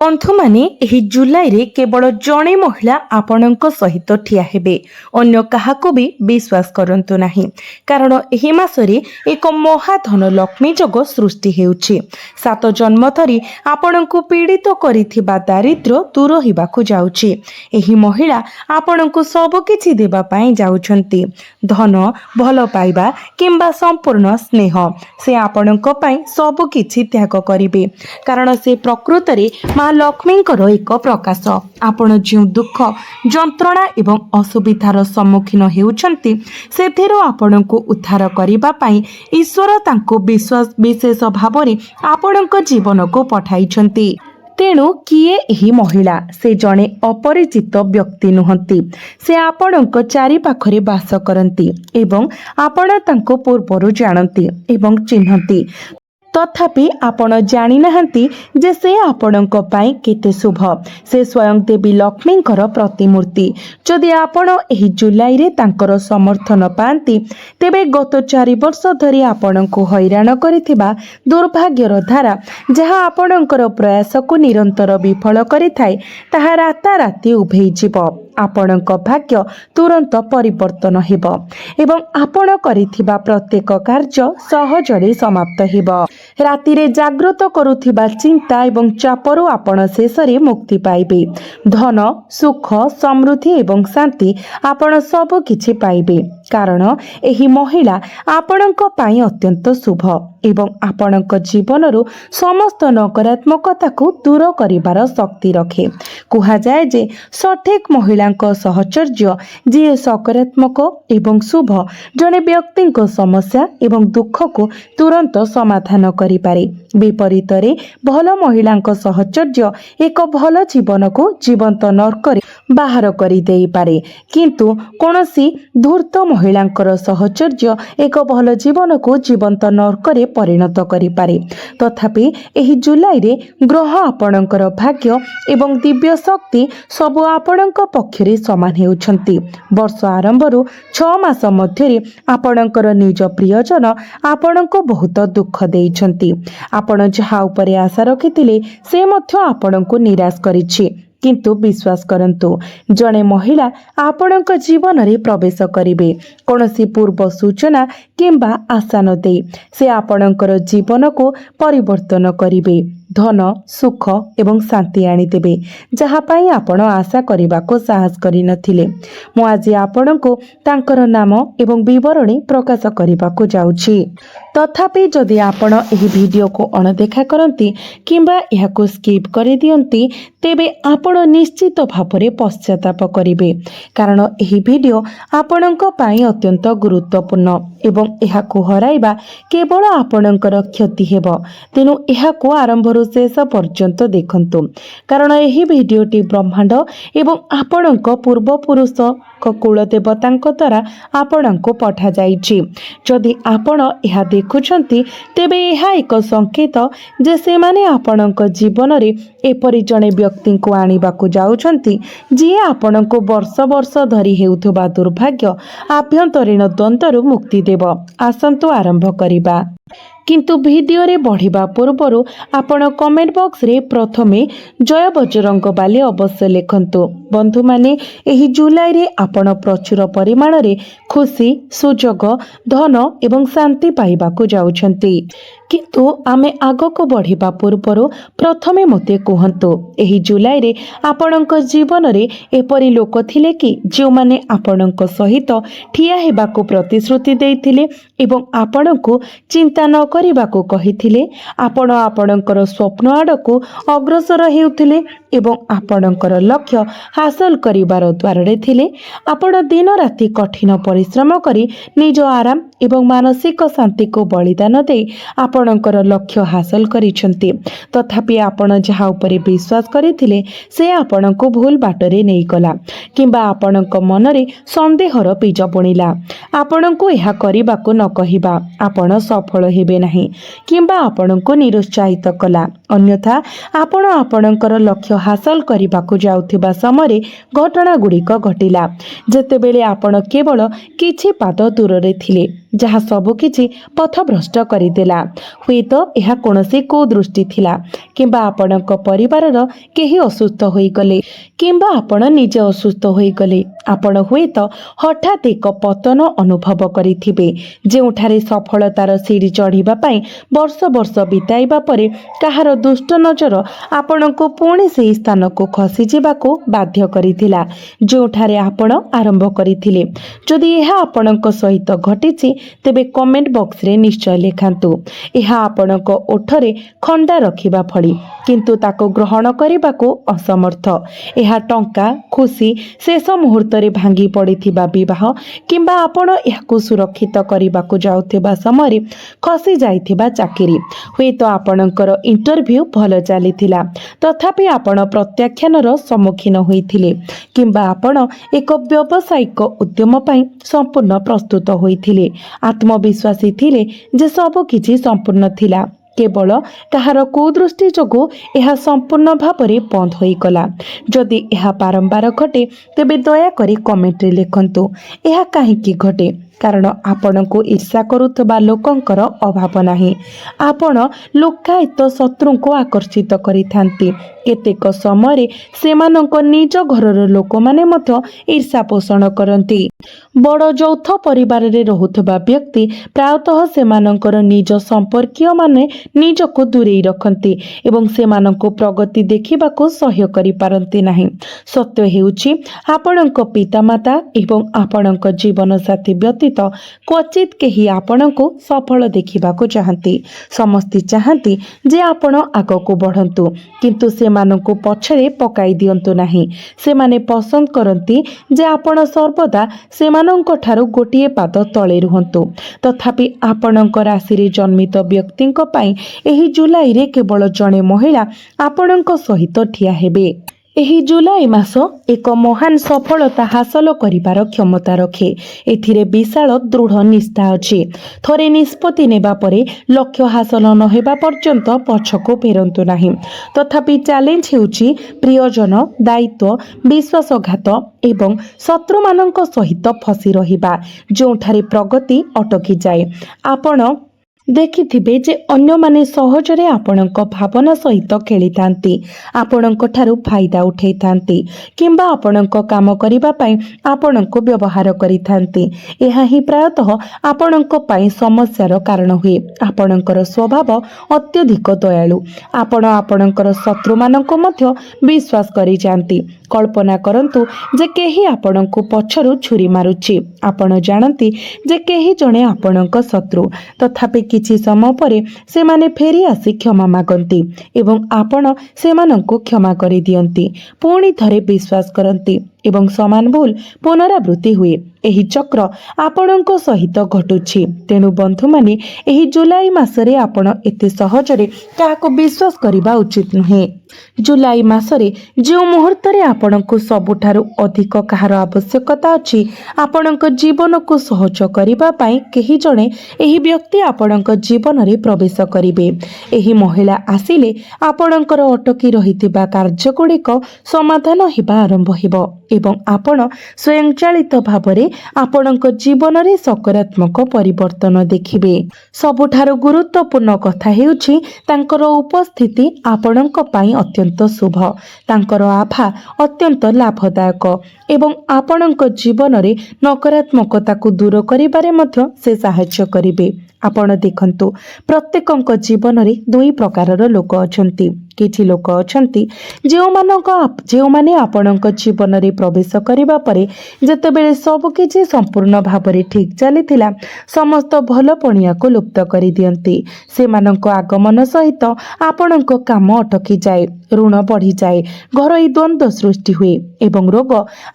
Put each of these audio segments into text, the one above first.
बंधु माने एही जुलाई रे केवल जणे महिला आपणक सहित ठिया हेबे, अन्य काहाको भी विश्वास करंतु नाही। कारण एही मासरे एक महाधन लक्ष्मी जोग सृष्टि हेउछि। 7 जन्म धरी आपणको पीड़ित करिथिबा दारिद्र्य दूर हिबाकु जाउछि। एही महिला आपणको सब किछि देबा पई जाउछंती। धन, भल पाइबा किंबा संपूर्ण स्नेह से आपणको पई सब किछि त्याग करिवे। कारण से प्रकृत रे माँ लक्ष्मींकर एक प्रकाश। आपण जो दुख, जंत्रणा एवं असुविधार सम्मुखीन हेउछंती सेथिरो आपणको उद्धार करिबा पई ईश्वर तांको विशेष भावरे आपणको जीवन को पठाइछंती। तेणु किए एही महिला? से जणे अपरिचित व्यक्ति नुहंती। से आपणको चारि पाखरे वास करंती एवं आपण तांको पूर्वरु जानती एवं चिन्हती। तथापि आपण जानि नाहंती जे से आपणक पई केते शुभ। से स्वयं देवी लक्ष्मींकर प्रतिमूर्ति। जदि आपण एही जुलाई रे तांकर समर्थन पांती तेबे गत 4 वर्ष धरी आपणको हैरान करिथिबा दुर्भाग्यर धारा जहा आपणकर प्रयास को निरंतर विफल करिथाय ताहा राताराती उभेई जीव। आपणक भाग्य तुरंत परिवर्तन हेब एवं आपण करिथिबा प्रत्येक कार्य सहजरे समाप्त हेब। राति रे जागृत करुथिबा चिंता एवं चापरु आपण शेषरे मुक्ति पाइबे। धन, सुख, समृद्धि एवं शांति आपण सब किछि पाइबे। कारण एही महिला आपणक पई अत्यंत शुभ एवं आपणक जीवनरु समस्त नकारात्मकता को दूर करिबार शक्ति रखे। कुहा जाय जे सठिक महिलांक सहचर्य जे सकारात्मक एवं शुभ जने व्यक्तिंक समस्या एवं दुख को तुरंत समाधान करि पारे। विपरीत रे भल महिलांक सहचर्य एक भल जीवन को जीवंत नरक बाहर करि देई पारे। किंतु कोनोसी धूर्त महिलांकर सहचर्य एक भल जीवन को जीवंत नरक रे परिणत करि पारे। तथापि एही जुलाई रे ग्रह आपणकर भाग्य एवं दिव्य शक्ति सब आपणक पक्षरे समान हेउछंती। वर्ष आरंभरु 6 मास मध्यरे आपणकर निज प्रियजन आपणको बहुत दुख देइछंती। आपण जहा उपरे आशा रखिथिले से मध्य आपणको निराश करिछि। किंतु विश्वास करंतु जणे महिला आपणक जीवन रे प्रवेश करिवे कोनोसी पूर्व सूचना किंबा आशा न दे से आपणकर जीवन को परिवर्तन करिवे। धन, सुख एवं शांति आनी देबे जहा पई आपण आशा करिबा को साहस करि नथिले। मु आज आपण को तांकर नाम एवं विवरणी प्रकाश करिबा को जाउछि। तथापि जदि आपण एही वीडियो को अणदेखा करंती किंबा एहा को स्किप करि दियंती तेबे आपण निश्चित भावरे पश्चाताप करिवे। कारण एही वीडियो आपणक पई अत्यंत गुरुत्वपूर्ण एवं एहा को हराइबा केवल आपणकर क्षति हेबो। तेनु एहा को आरंभरु शेष पर्यंत देखंतु। कारण एही वीडियोटी ब्रह्मांड एवं आपणक पूर्वपुरुष कुल देवतांक द्वारा आपणको पठा जाइछि। जदि आपण एहा देखुछंती तेबे एहा एक संकेत जे से माने आपणक जीवन रे एपरि जणे व्यक्ति को आनिबा को जाउछंती जे आपणको वर्ष वर्ष धरी हेउथबा दुर्भाग्य आभ्यंतरीण द्वंद्वरु मुक्ति देव। आसंतु आरंभ करिबा। किंतु वीडियो रे बढ़िबा पूर्वरु आपण कमेंट बॉक्स रे प्रथमे जय बजरंग बाली अवश्य लिखंतु। बंधु माने एही जुलाई रे आपण प्रचुर परिमाण रे खुशी, सुजोग, धन एवं शांति पाइबा को जाउछंती। किंतु आमे आगो को बढ़िबा पूर्वरु प्रथमे मते कहंतु एही जुलाई रे आपणक जीवन रे एपरि लोक थिले कि जो माने आपणक सहित ठिया हेबा को प्रतिश्रुति देइथिले एवं आपणको चिंता न करिबा को कहिथिले। आपण आपणकर स्वप्न आडको अग्रसर हेउथिले एवं आपणकर लक्ष्य हासिल करिबार द्वारे थिले। आपण दिन राति कठिन परिश्रम करी निज आराम एवं मानसिक शांति को बलिदान दे आपणकर लक्ष्य हासिल करिसंती। तथापि आपण जहा उपरे विश्वास करिथिले से आपणको भूल बाटरे नै गला किंबा आपणक मनरे संदेहर बीज बुणिला। आपणको एहा करिबाको न कहिबा आपण सफल हेबे नाही किंबा आपणको निरुत्साहित कला। अन्यथा आपण आपणकर लक्ष्य हासिल करिबाको जाउथिबा समय घटना गुड़िक घटिला जेतेबेले आपण केवल किछि पाद दूर रे थिले। ଯାହା ସବୁକିଛି ପଥଭ୍ରଷ୍ଟ କରିଦେଲା। ହୁଏତ ଏହା କୌଣସି କୁଦୃଷ୍ଟି ଥିଲା, କିମ୍ବା ଆପଣଙ୍କ ପରିବାରର କେହି ଅସୁସ୍ଥ ହୋଇଗଲେ, କିମ୍ବା ଆପଣ ନିଜେ ଅସୁସ୍ଥ ହୋଇଗଲେ। ଆପଣ ହୁଏତ ହଠାତ୍ ଏକ ପତନ ଅନୁଭବ କରିଥିବେ, ଯେଉଁଠାରେ ସଫଳତାର ସିଡ଼ି ଚଢ଼ିବା ପାଇଁ ବର୍ଷ ବର୍ଷ ବିତାଇବା ପରେ କାହାର ଦୁଷ୍ଟ ନଜର ଆପଣଙ୍କୁ ପୁଣି ସେହି ସ୍ଥାନକୁ ଖସିଯିବାକୁ ବାଧ୍ୟ କରିଥିଲା, ଯେଉଁଠାରେ ଆପଣ ଆରମ୍ଭ କରିଥିଲେ। ଯଦି ଏହା ଆପଣଙ୍କ ସହିତ ଘଟିଛି, ତେବେ କମେଣ୍ଟ ବକ୍ସରେ ନିଶ୍ଚୟ ଲେଖନ୍ତୁ। ଏହା ଆପଣଙ୍କ ଓଠରେ ଖଣ୍ଡା ରଖିବା ଭଳି, କିନ୍ତୁ ତାକୁ ଗ୍ରହଣ କରିବାକୁ ଅସମର୍ଥ। ଏହା ଟଙ୍କା, ଖୁସି, ଶେଷ ମୁହୂର୍ତ୍ତରେ ଭାଙ୍ଗି ପଡ଼ିଥିବା ବିବାହ, କିମ୍ବା ଆପଣ ଏହାକୁ ସୁରକ୍ଷିତ କରିବାକୁ ଯାଉଥିବା ସମୟରେ ଖସି ଯାଇଥିବା ଚାକିରି। ହୁଏତ ଆପଣଙ୍କର ଇଣ୍ଟରଭ୍ୟୁ ଭଲ ଚାଲିଥିଲା, ତଥାପି ଆପଣ ପ୍ରତ୍ୟାଖ୍ୟାନର ସମ୍ମୁଖୀନ ହୋଇଥିଲେ, କିମ୍ବା ଆପଣ ଏକ ବ୍ୟବସାୟିକ ଉଦ୍ୟମ ପାଇଁ ସମ୍ପୂର୍ଣ୍ଣ ପ୍ରସ୍ତୁତ ହୋଇଥିଲେ, ଆତ୍ମବିଶ୍ୱାସୀ ଥିଲେ ଯେ ସବୁ କିଛି ସମ୍ପୂର୍ଣ୍ଣ ଥିଲା। କେବଳ କାହାର କୁଦୃଷ୍ଟି ଯୋଗୁଁ ଏହା ସମ୍ପୂର୍ଣ୍ଣ ଭାବରେ ବନ୍ଦ ହୋଇଗଲା। ଯଦି ଏହା ବାରମ୍ବାର ଘଟେ, ତେବେ ଦୟାକରି କମେଣ୍ଟରେ ଲେଖନ୍ତୁ ଏହା କାହିଁକି ଘଟେ। କାରଣ ଆପଣଙ୍କୁ ଈର୍ଷା କରୁଥିବା ଲୋକଙ୍କର ଅଭାବ ନାହିଁ। ଆପଣ ଲୁକ୍କାୟିତ ଶତ୍ରୁଙ୍କୁ ଆକର୍ଷିତ କରିଥାନ୍ତି। କେତେକ ସମୟରେ ସେମାନଙ୍କ ନିଜ ଘରର ଲୋକମାନେ ମଧ୍ୟ ଈର୍ଷା ପୋଷଣ କରନ୍ତି। ବଡ଼ ଯୌଥ ପରିବାରରେ ରହୁଥିବା ବ୍ୟକ୍ତି ପ୍ରାୟତଃ ସେମାନଙ୍କର ନିଜ ସମ୍ପର୍କୀୟମାନେ ନିଜକୁ ଦୂରେଇ ରଖନ୍ତି ଏବଂ ସେମାନଙ୍କୁ ପ୍ରଗତି ଦେଖିବାକୁ ସହ୍ୟ କରିପାରନ୍ତି ନାହିଁ। ସତ୍ୟ ହେଉଛି, ଆପଣଙ୍କ ପିତାମାତା ଏବଂ ଆପଣଙ୍କ ଜୀବନସାଥୀ ବ୍ୟତୀତ କ୍ୱଚିତ କେହି ଆପଣଙ୍କୁ ସଫଳ ଦେଖିବାକୁ ଚାହାନ୍ତି। ସମସ୍ତେ ଚାହାନ୍ତି ଯେ ଆପଣ ଆଗକୁ ବଢ଼ନ୍ତୁ, କିନ୍ତୁ ସେମାନଙ୍କୁ ପଛରେ ପକାଇ ଦିଅନ୍ତୁ ନାହିଁ। ସେମାନେ ପସନ୍ଦ କରନ୍ତି ଯେ ଆପଣ ସର୍ବଦା ସେମାନଙ୍କ ଠାରୁ ଗୋଟିଏ ପାଦ ତଳେ ରୁହନ୍ତୁ। ତଥାପି ଆପଣଙ୍କ ରାଶିରେ ଜନ୍ମିତ ବ୍ୟକ୍ତିଙ୍କ ପାଇଁ ଏହି ଜୁଲାଇରେ କେବଳ ଜଣେ ମହିଳା ଆପଣଙ୍କ ସହିତ ଠିଆ ହେବେ। ଏହି ଜୁଲାଇ ମାସ ଏକ ମହାନ ସଫଳତା ହାସଲ କରିବାର କ୍ଷମତା ରଖେ। ଏଥିରେ ବିଶାଳ ଦୃଢ଼ ନିଷ୍ଠା ଅଛି। ଥରେ ନିଷ୍ପତ୍ତି ନେବା ପରେ ଲକ୍ଷ୍ୟ ହାସଲ ନ ହେବା ପର୍ଯ୍ୟନ୍ତ ପଛକୁ ଫେରନ୍ତୁ ନାହିଁ। ତଥାପି ଚ୍ୟାଲେଞ୍ଜ ହେଉଛି ପ୍ରିୟଜନ, ଦାୟିତ୍ୱ, ବିଶ୍ୱାସଘାତ ଏବଂ ଶତ୍ରୁମାନଙ୍କ ସହିତ ଫସି ରହିବା, ଯେଉଁଠାରେ ପ୍ରଗତି ଅଟକିଯାଏ। ଆପଣ ଦେଖିଥିବେ ଯେ ଅନ୍ୟମାନେ ସହଜରେ ଆପଣଙ୍କ ଭାବନା ସହିତ ଖେଳିଥାନ୍ତି, ଆପଣଙ୍କ ଠାରୁ ଫାଇଦା ଉଠାଇଥାନ୍ତି, କିମ୍ବା ଆପଣଙ୍କ କାମ କରିବା ପାଇଁ ଆପଣଙ୍କୁ ବ୍ୟବହାର କରିଥାନ୍ତି। ଏହା ହିଁ ପ୍ରାୟତଃ ଆପଣଙ୍କ ପାଇଁ ସମସ୍ୟାର କାରଣ ହୁଏ। ଆପଣଙ୍କର ସ୍ୱଭାବ ଅତ୍ୟଧିକ ଦୟାଳୁ। ଆପଣ ଆପଣଙ୍କର ଶତ୍ରୁମାନଙ୍କୁ ମଧ୍ୟ ବିଶ୍ୱାସ କରିଯାଆନ୍ତି। କଳ୍ପନା କରନ୍ତୁ ଯେ କେହି ଆପଣଙ୍କୁ ପଛରୁ ଛୁରୀ ମାରୁଛି। ଆପଣ ଜାଣନ୍ତି ଯେ କେହି ଜଣେ ଆପଣଙ୍କ ଶତ୍ରୁ, ତଥାପି କିଛି ସମୟ ପରେ ସେମାନେ ଫେରି ଆସି କ୍ଷମା ମାଗନ୍ତି ଏବଂ ଆପଣ ସେମାନଙ୍କୁ କ୍ଷମା କରିଦିଅନ୍ତି। ପୁଣି ଥରେ ବିଶ୍ୱାସ କରନ୍ତି ଏବଂ ସମାନ ଭୁଲ ପୁନରାବୃତ୍ତି ହୁଏ। ଏହି ଚକ୍ର ଆପଣଙ୍କ ସହିତ ଘଟୁଛି। ତେଣୁ ବନ୍ଧୁମାନେ, ଏହି ଜୁଲାଇ ମାସରେ ଆପଣ ଏତେ ସହଜରେ କାହାକୁ ବିଶ୍ୱାସ କରିବା ଉଚିତ ନୁହେଁ। ଜୁଲାଇ ମାସରେ ଯେଉଁ ମୁହୂର୍ତ୍ତରେ ଆପଣଙ୍କୁ ସବୁଠାରୁ ଅଧିକ କାହାର ଆବଶ୍ୟକତା ଅଛି, ଆପଣଙ୍କ ଜୀବନକୁ ସହଜ କରିବା ପାଇଁ କେହି ଜଣେ ଏହି ବ୍ୟକ୍ତି ଆପଣଙ୍କ ଜୀବନରେ ପ୍ରବେଶ କରିବେ। ଏହି ମହିଳା ଆସିଲେ ଆପଣଙ୍କର ଅଟକି ରହିଥିବା କାର୍ଯ୍ୟଗୁଡ଼ିକ ସମାଧାନ ହେବା ଆରମ୍ଭ ହେବ ଏବଂ ଆପଣ ସ୍ୱୟଂଚାଳିତ ଭାବରେ ଆପଣଙ୍କ ଜୀବନରେ ସକାରାତ୍ମକ ପରିବର୍ତ୍ତନ ଦେଖିବେ। ସବୁଠାରୁ ଗୁରୁତ୍ୱପୂର୍ଣ୍ଣ କଥା ହେଉଛି ତାଙ୍କର ଉପସ୍ଥିତି ଆପଣଙ୍କ ପାଇଁ ଅତ୍ୟନ୍ତ ଶୁଭ। ତାଙ୍କର ଆଭା ଅତ୍ୟନ୍ତ ଲାଭଦାୟକ ଏବଂ ଆପଣଙ୍କ ଜୀବନରେ ନକାରାତ୍ମକତାକୁ ଦୂର କରିବାରେ ମଧ୍ୟ ସେ ସାହାଯ୍ୟ କରିବେ। ଆପଣ ଦେଖନ୍ତୁ, ପ୍ରତ୍ୟେକଙ୍କ ଜୀବନରେ ଦୁଇ ପ୍ରକାରର ଲୋକ ଅଛନ୍ତି। କିଛି ଲୋକ ଅଛନ୍ତି ଯେଉଁମାନେ ଆପଣଙ୍କ ଜୀବନରେ ପ୍ରବେଶ କରିବା ପରେ ଯେତେବେଳେ ସବୁକିଛି ସମ୍ପୂର୍ଣ୍ଣ ଭାବରେ ଠିକ୍ ଚାଲିଥିଲା, ସମସ୍ତ ଭଲ ପଣିଆକୁ ଲୁପ୍ତ କରିଦିଅନ୍ତି। ସେମାନଙ୍କ ଆଗମନ ସହିତ ଆପଣଙ୍କ କାମ ଅଟକିଯାଏ, ଋଣ ବଢ଼ିଯାଏ, ଘରୋଇ ଦ୍ୱନ୍ଦ୍ୱ ସୃଷ୍ଟି ହୁଏ ଏବଂ ରୋଗ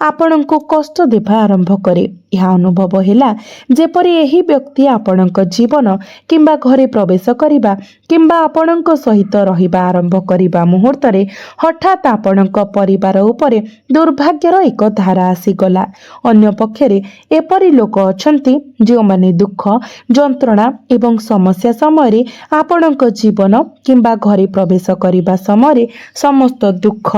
ଆପଣଙ୍କୁ କଷ୍ଟ ଦେବା ଆରମ୍ଭ କରେ। ଏହା ଅନୁଭବ ହେଲା ଯେପରି ଏହି ବ୍ୟକ୍ତି ଆପଣଙ୍କ ଜୀବନ କିମ୍ବା ଘରେ ପ୍ରବେଶ କରିବା କିମ୍ବା ଆପଣଙ୍କ ସହିତ ରହିବା ଆରମ୍ଭ କରିବା ମୁହୂର୍ତ୍ତରେ ହଠାତ୍ ଆପଣଙ୍କ ପରିବାର ଉପରେ ଦୁର୍ଭାଗ୍ୟର ଏକ ଧାରା ଆସିଗଲା। ଅନ୍ୟପକ୍ଷରେ ଏପରି ଲୋକ ଅଛନ୍ତି ଯେଉଁମାନେ ଦୁଃଖ, ଯନ୍ତ୍ରଣା ଏବଂ ସମସ୍ୟା ସମୟରେ ଆପଣଙ୍କ ଜୀବନ କିମ୍ବା ଘରେ ପ୍ରବେଶ କରିବା ସମୟରେ ସମସ୍ତ ଦୁଃଖ,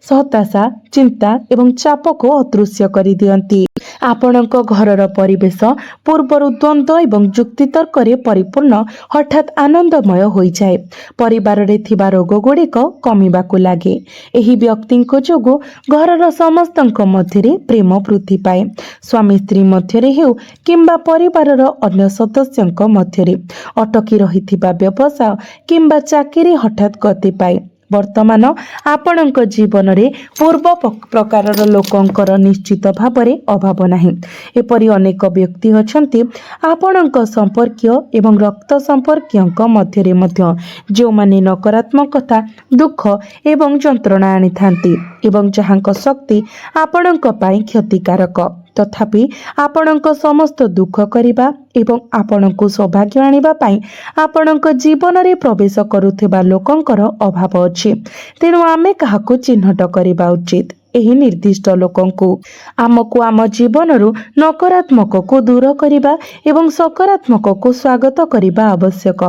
ହତାଶା, ଚିନ୍ତା ଏବଂ ଚାପକୁ ଅଦୃଶ୍ୟ କରିଦିଅନ୍ତି। ଆପଣଙ୍କ ଘରର ପରିବେଶ ପୂର୍ବରୁ ଦ୍ୱନ୍ଦ୍ୱ ଏବଂ ଯୁକ୍ତିତର୍କରେ ପରିପୂର୍ଣ୍ଣ ହଠାତ୍ ଆନନ୍ଦମୟ ହୋଇଯାଏ। ପରିବାରରେ ଥିବା ରୋଗଗୁଡ଼ିକ କମିବାକୁ ଲାଗେ। ଏହି ବ୍ୟକ୍ତିଙ୍କ ଯୋଗୁଁ ଘରର ସମସ୍ତଙ୍କ ମଧ୍ୟରେ ପ୍ରେମ ବୃଦ୍ଧି ପାଏ। ସ୍ୱାମୀ ସ୍ତ୍ରୀ ମଧ୍ୟରେ ହେଉ କିମ୍ବା ପରିବାରର ଅନ୍ୟ ସଦସ୍ୟଙ୍କ ମଧ୍ୟରେ ଅଟକି ରହିଥିବା ବ୍ୟବସାୟ କିମ୍ବା ଚାକିରି ହଠାତ୍ ଗତି ପାଏ। ବର୍ତ୍ତମାନ ଆପଣଙ୍କ ଜୀବନରେ ପୂର୍ବ ପ୍ରକାରର ଲୋକଙ୍କର ନିଶ୍ଚିତ ଭାବରେ ଅଭାବ ନାହିଁ। ଏପରି ଅନେକ ବ୍ୟକ୍ତି ଅଛନ୍ତି ଆପଣଙ୍କ ସମ୍ପର୍କୀୟ ଏବଂ ରକ୍ତ ସମ୍ପର୍କୀୟଙ୍କ ମଧ୍ୟରେ ମଧ୍ୟ ଯେଉଁମାନେ ନକାରାତ୍ମକତା, ଦୁଃଖ ଏବଂ ଯନ୍ତ୍ରଣା ଆଣିଥାନ୍ତି ଏବଂ ଯାହାଙ୍କ ଶକ୍ତି ଆପଣଙ୍କ ପାଇଁ କ୍ଷତିକାରକ। ତଥାପି ଆପଣଙ୍କ ସମସ୍ତ ଦୁଃଖ କରିବା ଏବଂ ଆପଣଙ୍କୁ ସୌଭାଗ୍ୟ ଆଣିବା ପାଇଁ ଆପଣଙ୍କ ଜୀବନରେ ପ୍ରବେଶ କରୁଥିବା ଲୋକଙ୍କର ଅଭାବ ଅଛି। ତେଣୁ ଆମେ କାହାକୁ ଚିହ୍ନଟ କରିବା ଉଚିତ? ଏହି ନିର୍ଦ୍ଦିଷ୍ଟ ଲୋକଙ୍କୁ। ଆମକୁ ଆମ ଜୀବନରୁ ନକାରାତ୍ମକକୁ ଦୂର କରିବା ଏବଂ ସକାରାତ୍ମକକୁ ସ୍ୱାଗତ କରିବା ଆବଶ୍ୟକ।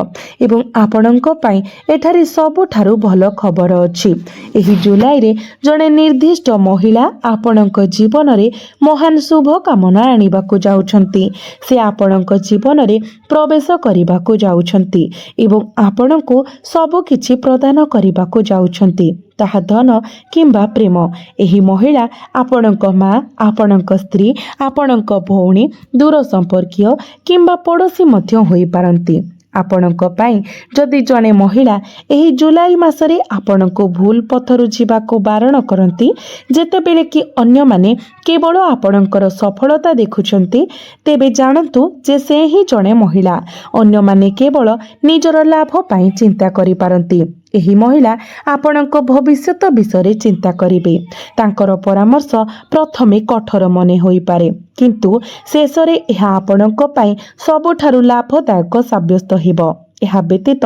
ଏବଂ ଆପଣଙ୍କ ପାଇଁ ଏଠାରେ ସବୁଠାରୁ ଭଲ ଖବର ଅଛି। ଏହି ଜୁଲାଇରେ ଜଣେ ନିର୍ଦ୍ଦିଷ୍ଟ ମହିଳା ଆପଣଙ୍କ ଜୀବନରେ ମହାନ ଶୁଭ କାମନା ଆଣିବାକୁ ଯାଉଛନ୍ତି। ସେ ଆପଣଙ୍କ ଜୀବନରେ ପ୍ରବେଶ କରିବାକୁ ଯାଉଛନ୍ତି ଏବଂ ଆପଣଙ୍କୁ ସବୁ କିଛି ପ୍ରଦାନ କରିବାକୁ ଯାଉଛନ୍ତି, ତାହା ଧନ କିମ୍ବା ପ୍ରେମ। ଏହି ମହିଳା ଆପଣଙ୍କ ମା, ଆପଣଙ୍କ ସ୍ତ୍ରୀ, ଆପଣଙ୍କ ଭଉଣୀ, ଦୂର ସମ୍ପର୍କୀୟ କିମ୍ବା ପଡ଼ୋଶୀ ମଧ୍ୟ ହୋଇପାରନ୍ତି। ଆପଣଙ୍କ ପାଇଁ ଯଦି ଜଣେ ମହିଳା ଏହି ଜୁଲାଇ ମାସରେ ଆପଣଙ୍କୁ ଭୁଲ ପଥରୁ ଯିବାକୁ ବାରଣ କରନ୍ତି, ଯେତେବେଳେ କି ଅନ୍ୟମାନେ କେବଳ ଆପଣଙ୍କର ସଫଳତା ଦେଖୁଛନ୍ତି, ତେବେ ଜାଣନ୍ତୁ ଯେ ସେ ହିଁ ଜଣେ ମହିଳା। ଅନ୍ୟମାନେ କେବଳ ନିଜର ଲାଭ ପାଇଁ ଚିନ୍ତା କରିପାରନ୍ତି। ଏହି ମହିଳା ଆପଣଙ୍କ ଭବିଷ୍ୟତ ବିଷୟରେ ଚିନ୍ତା କରିବେ। ତାଙ୍କର ପରାମର୍ଶ ପ୍ରଥମେ କଠୋର ମନେ ହୋଇପାରେ, କିନ୍ତୁ ଶେଷରେ ଏହା ଆପଣଙ୍କ ପାଇଁ ସବୁଠାରୁ ଲାଭଦାୟକ ସାବ୍ୟସ୍ତ ହେବ। ଏହା ବ୍ୟତୀତ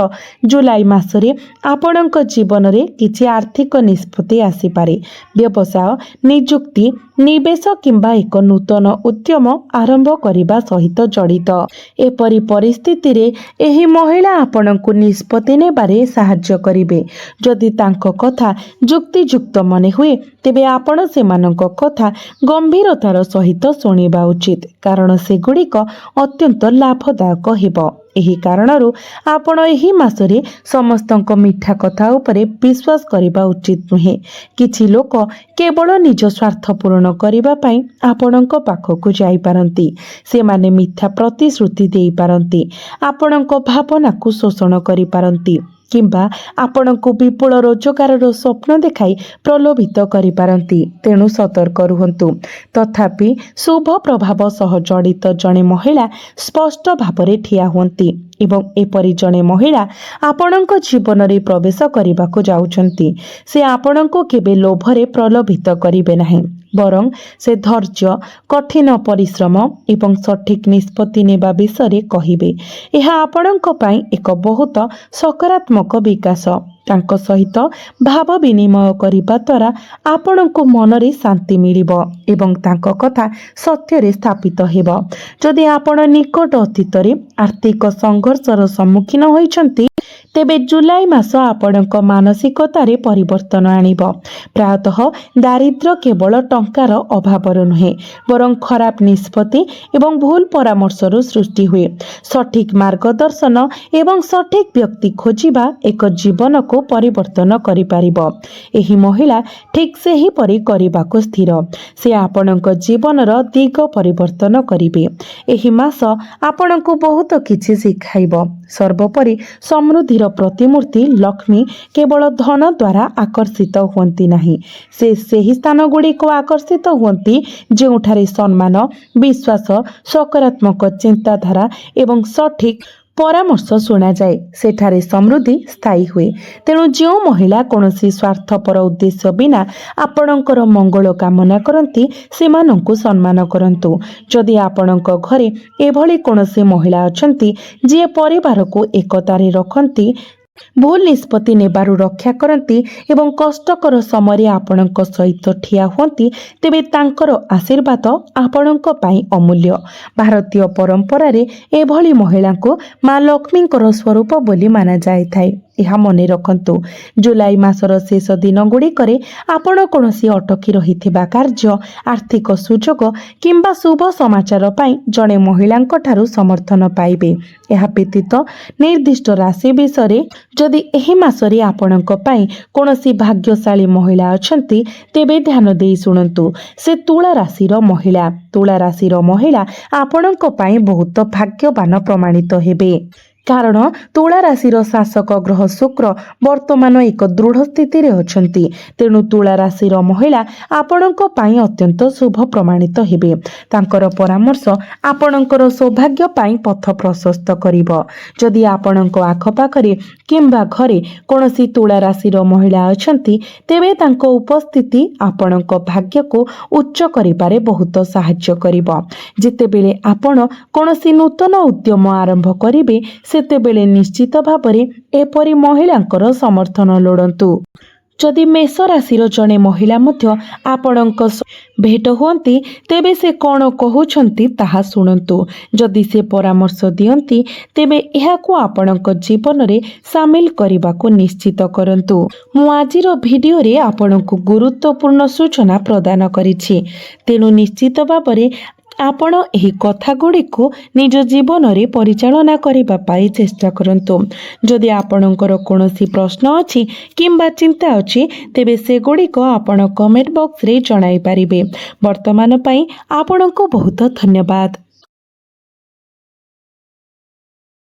ଜୁଲାଇ ମାସରେ ଆପଣଙ୍କ ଜୀବନରେ କିଛି ଆର୍ଥିକ ନିଷ୍ପତ୍ତି ଆସିପାରେ। ବ୍ୟବସାୟ, ନିଯୁକ୍ତି, ନିବେଶ କିମ୍ବା ଏକ ନୂତନ ଉଦ୍ୟମ ଆରମ୍ଭ କରିବା ସହିତ ଜଡ଼ିତ। ଏପରି ପରିସ୍ଥିତିରେ ଏହି ମହିଳା ଆପଣଙ୍କୁ ନିଷ୍ପତ୍ତି ନେବାରେ ସାହାଯ୍ୟ କରିବେ। ଯଦି ତାଙ୍କ କଥା ଯୁକ୍ତିଯୁକ୍ତ ମନେ ହୁଏ, ତେବେ ଆପଣ ସେମାନଙ୍କ କଥା ଗମ୍ଭୀରତାର ସହିତ ଶୁଣିବା ଉଚିତ, କାରଣ ସେଗୁଡ଼ିକ ଅତ୍ୟନ୍ତ ଲାଭଦାୟକ ହେବ। ଏହି କାରଣରୁ ଆପଣ ଏହି ମାସରେ ସମସ୍ତଙ୍କ ମିଠା କଥା ଉପରେ ବିଶ୍ୱାସ କରିବା ଉଚିତ ନୁହେଁ। କିଛି ଲୋକ କେବଳ ନିଜ ସ୍ୱାର୍ଥ ପୂରଣ କରିବା ପାଇଁ ଆପଣଙ୍କ ପାଖକୁ ଯାଇପାରନ୍ତି। ସେମାନେ ମିଥ୍ୟା ପ୍ରତିଶ୍ରୁତି ଦେଇପାରନ୍ତି, ଆପଣଙ୍କ ଭାବନାକୁ ଶୋଷଣ କରିପାରନ୍ତି କିମ୍ବା ଆପଣଙ୍କୁ ବିପୁଳ ରୋଜଗାରର ସ୍ୱପ୍ନ ଦେଖାଇ ପ୍ରଲୋଭିତ କରିପାରନ୍ତି। ତେଣୁ ସତର୍କ ରୁହନ୍ତୁ। ତଥାପି ଶୁଭ ପ୍ରଭାବ ସହ ଜଡ଼ିତ ଜଣେ ମହିଳା ସ୍ପଷ୍ଟ ଭାବରେ ଠିଆ ହୁଅନ୍ତି ଏବଂ ଏପରି ଜଣେ ମହିଳା ଆପଣଙ୍କ ଜୀବନରେ ପ୍ରବେଶ କରିବାକୁ ଯାଉଛନ୍ତି। ସେ ଆପଣଙ୍କୁ କେବେ ଲୋଭରେ ପ୍ରଲୋଭିତ କରିବେ ନାହିଁ, ବରଂ ସେ ଧୈର୍ଯ୍ୟ, କଠିନ ପରିଶ୍ରମ ଏବଂ ସଠିକ୍ ନିଷ୍ପତ୍ତି ନେବା ବିଷୟରେ କହିବେ। ଏହା ଆପଣଙ୍କ ପାଇଁ ଏକ ବହୁତ ସକାରାତ୍ମକ ବିକାଶ। ତାଙ୍କ ସହିତ ଭାବ ବିନିମୟ କରିବା ଦ୍ୱାରା ଆପଣଙ୍କୁ ମନରେ ଶାନ୍ତି ମିଳିବ ଏବଂ ତାଙ୍କ କଥା ସତ୍ୟରେ ସ୍ଥାପିତ ହେବ। ଯଦି ଆପଣ ନିକଟ ଅତୀତରେ ଆର୍ଥିକ ସଂଘର୍ଷର ସମ୍ମୁଖୀନ ହୋଇଛନ୍ତି, ତେବେ ଜୁଲାଇ ମାସ ଆପଣଙ୍କ ମାନସିକତାରେ ପରିବର୍ତ୍ତନ ଆଣିବ। ପ୍ରାୟତଃ ଦାରିଦ୍ର୍ୟ କେବଳ ଟଙ୍କାର ଅଭାବରୁ ନୁହେଁ, ବରଂ ଖରାପ ନିଷ୍ପତ୍ତି ଏବଂ ଭୁଲ ପରାମର୍ଶରୁ ସୃଷ୍ଟି ହୁଏ। ସଠିକ୍ ମାର୍ଗଦର୍ଶନ ଏବଂ ସଠିକ୍ ବ୍ୟକ୍ତି ଖୋଜିବା ଏକ ଜୀବନକୁ ପରିବର୍ତ୍ତନ କରିପାରିବ। ଏହି ମହିଳା ଠିକ୍ ସେହିପରି କରିବାକୁ ସ୍ଥିର। ସେ ଆପଣଙ୍କ ଜୀବନର ଦିଗ ପରିବର୍ତ୍ତନ କରିବେ। ଏହି ମାସ ଆପଣଙ୍କୁ ବହୁତ କିଛି ଶିଖାଇବ। ସର୍ବୋପରି ସମୃଦ୍ଧିର ପ୍ରତିମୂର୍ତ୍ତି ଲକ୍ଷ୍ମୀ କେବଳ ଧନ ଦ୍ୱାରା ଆକର୍ଷିତ ହୁଅନ୍ତି ନାହିଁ, ସେ ସେହି ସ୍ଥାନଗୁଡ଼ିକୁ ଆକର୍ଷିତ ହୁଅନ୍ତି ଯେଉଁଠାରେ ସମ୍ମାନ, ବିଶ୍ୱାସ, ସକାରାତ୍ମକ ଚିନ୍ତାଧାରା ଏବଂ ସଠିକ୍ ପରାମର୍ଶ ଶୁଣାଯାଏ। ସେଠାରେ ସମୃଦ୍ଧି ସ୍ଥାୟୀ ହୁଏ। ତେଣୁ ଯେଉଁ ମହିଳା କୌଣସି ସ୍ୱାର୍ଥପର ଉଦ୍ଦେଶ୍ୟ ବିନା ଆପଣଙ୍କର ମଙ୍ଗଳ କାମନା କରନ୍ତି, ସେମାନଙ୍କୁ ସମ୍ମାନ କରନ୍ତୁ। ଯଦି ଆପଣଙ୍କ ଘରେ ଏଭଳି କୌଣସି ମହିଳା ଅଛନ୍ତି ଯିଏ ପରିବାରକୁ ଏକତାରେ ରଖନ୍ତି, ଭୁଲ ନିଷ୍ପତ୍ତି ନେବାରୁ ରକ୍ଷା କରନ୍ତି ଏବଂ କଷ୍ଟକର ସମୟରେ ଆପଣଙ୍କ ସହିତ ଠିଆ ହୁଅନ୍ତି, ତେବେ ତାଙ୍କର ଆଶୀର୍ବାଦ ଆପଣଙ୍କ ପାଇଁ ଅମୂଲ୍ୟ। ଭାରତୀୟ ପରମ୍ପରାରେ ଏଭଳି ମହିଳାଙ୍କୁ ମା ଲକ୍ଷ୍ମୀଙ୍କର ସ୍ୱରୂପ ବୋଲି ମାନାଯାଇଥାଏ। ଏହା ମନେ ରଖନ୍ତୁ। ଜୁଲାଇ ମାସର ଶେଷ ଦିନ ଗୁଡ଼ିକରେ ଆପଣ କୌଣସି ଅଟକି ରହିଥିବା କାର୍ଯ୍ୟ, ଆର୍ଥିକ ସୁଯୋଗ କିମ୍ବା ଶୁଭ ସମାଚାର ପାଇଁ ଜଣେ ମହିଳାଙ୍କ ଠାରୁ ସମର୍ଥନ ପାଇବେ। ଏହା ବ୍ୟତୀତ ନିର୍ଦ୍ଦିଷ୍ଟ ରାଶି ବିଷୟରେ ଯଦି ଏହି ମାସରେ ଆପଣଙ୍କ ପାଇଁ କୌଣସି ଭାଗ୍ୟଶାଳୀ ମହିଳା ଅଛନ୍ତି ତେବେ ଧ୍ୟାନ ଦେଇ ଶୁଣନ୍ତୁ। ସେ ତୁଳା ରାଶିର ମହିଳା। ତୁଳା ରାଶିର ମହିଳା ଆପଣଙ୍କ ପାଇଁ ବହୁତ ଭାଗ୍ୟବାନ ପ୍ରମାଣିତ ହେବେ, କାରଣ ତୁଳା ରାଶିର ଶାସକ ଗ୍ରହ ଶୁକ୍ର ବର୍ତ୍ତମାନ ଏକ ଦୃଢ଼ ସ୍ଥିତିରେ ଅଛନ୍ତି। ତେଣୁ ତୁଳା ରାଶିର ମହିଳା ଆପଣଙ୍କ ପାଇଁ ଅତ୍ୟନ୍ତ ଶୁଭ ପ୍ରମାଣିତ ହେବେ। ତାଙ୍କର ପରାମର୍ଶ ଆପଣଙ୍କର ସୌଭାଗ୍ୟ ପାଇଁ ପଥ ପ୍ରଶସ୍ତ କରିବ। ଯଦି ଆପଣଙ୍କ ଆଖପାଖରେ କିମ୍ବା ଘରେ କୌଣସି ତୁଳା ରାଶିର ମହିଳା ଅଛନ୍ତି ତେବେ ତାଙ୍କ ଉପସ୍ଥିତି ଆପଣଙ୍କ ଭାଗ୍ୟକୁ ଉଚ୍ଚ କରିବାରେ ବହୁତ ସାହାଯ୍ୟ କରିବ। ଯେତେବେଳେ ଆପଣ କୌଣସି ନୂତନ ଉଦ୍ୟମ ଆରମ୍ଭ କରିବେ ସେତେବେଳେ ନିଶ୍ଚିତ ଭାବରେ ଏପରି ମହିଳାଙ୍କର ସମର୍ଥନ ଲୋଡ଼ନ୍ତୁ। ଯଦି ମେଷ ରାଶିର ଜଣେ ମହିଳା ମଧ୍ୟ ଆପଣଙ୍କ ଭେଟ ହୁଅନ୍ତି ତେବେ ସେ କ'ଣ କହୁଛନ୍ତି ତାହା ଶୁଣନ୍ତୁ। ଯଦି ସେ ପରାମର୍ଶ ଦିଅନ୍ତି ତେବେ ଏହାକୁ ଆପଣଙ୍କ ଜୀବନରେ ସାମିଲ କରିବାକୁ ନିଶ୍ଚିତ କରନ୍ତୁ। ମୁଁ ଆଜିର ଭିଡ଼ିଓରେ ଆପଣଙ୍କୁ ଗୁରୁତ୍ୱପୂର୍ଣ୍ଣ ସୂଚନା ପ୍ରଦାନ କରିଛି, ତେଣୁ ନିଶ୍ଚିତ ଭାବରେ ଆପଣ ଏହି କଥାଗୁଡ଼ିକୁ ନିଜ ଜୀବନରେ ପରିଚାଳନା କରିବା ପାଇଁ ଚେଷ୍ଟା କରନ୍ତୁ। ଯଦି ଆପଣଙ୍କର କୌଣସି ପ୍ରଶ୍ନ ଅଛି କିମ୍ବା ଚିନ୍ତା ଅଛି ତେବେ ସେଗୁଡ଼ିକ ଆପଣ କମେଣ୍ଟ ବକ୍ସରେ ଜଣାଇ ପାରିବେ। ବର୍ତ୍ତମାନ ପାଇଁ ଆପଣଙ୍କୁ ବହୁତ ଧନ୍ୟବାଦ।